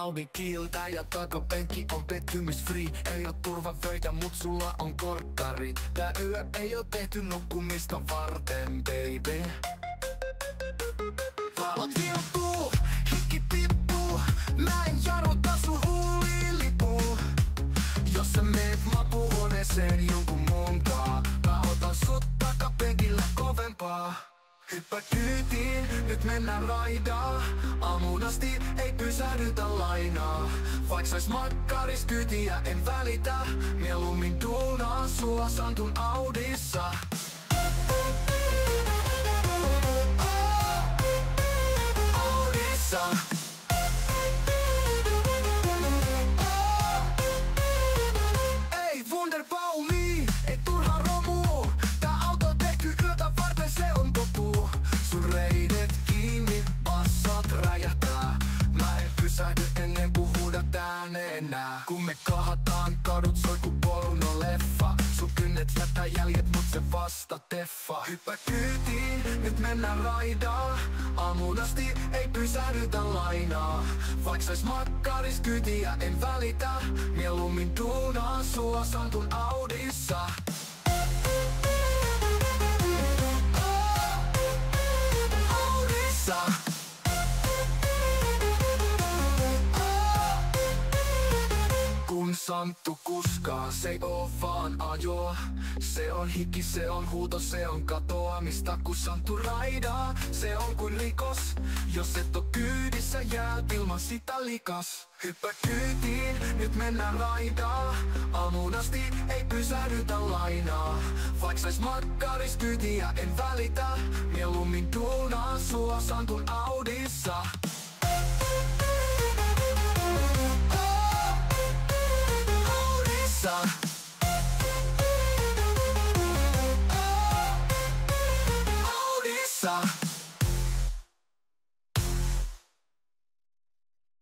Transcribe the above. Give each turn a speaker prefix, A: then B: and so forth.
A: Audi kiiltää ja takapenkki on pettymysfree. Ei oo turvavöitä, mut sulla on korkkarit. Tää yö ei oo tehty nukkumista varten, baby. Valot vilkkuu, hikki tippuu. Mä en jarruta sun huuliin lipuu. Jos sä meet makuuhuoneeseen jonkun muunkaan, mä otan sut takapenkille kovempaa. Hyppä kyytiin, nyt mennään raidaa. Aamuun asti ei pysähdytä lainaa. Vaik sais makkaris kyytiä, en välitä. Mieluummin duunaan sua Santun Audissa. Audissa. Ei Wunderbaumi, ei turha romu. Tää auto on tehty yötä varten, se on topu. Sun reidet kiinni, bassat räjähtää. Mä en pysähdy ennen kuin huudataan enää. Kun me kahataan, kadut soi ku pornoleffa. Sun kynnet jättää jäljet, mut se vasta teffa. Hyppä kyytiin, nyt mennään raidaa. Aamuun asti ei pysähdytä lainaa. Vaik sais makkaris kyytiä, en välitä. Mieluummin duunaan sua Santun Audissa. Audissa. Kun Santtu kuskaa, se ei oo vaan ajoa. Se on hiki, se on huuto, se on katoamista. Kun Santtu raidaa, se on kuin rikos. Jos et oo kyydissä, jäät ilman sitä likas. Hyppä kyytiin, nyt mennään raidaa. Aamuun asti ei pysähdytä lainaa. Vaik sais makkaris kyytiä, en välitä. Mieluummin duunaan sua Santun Audissa. Audissa.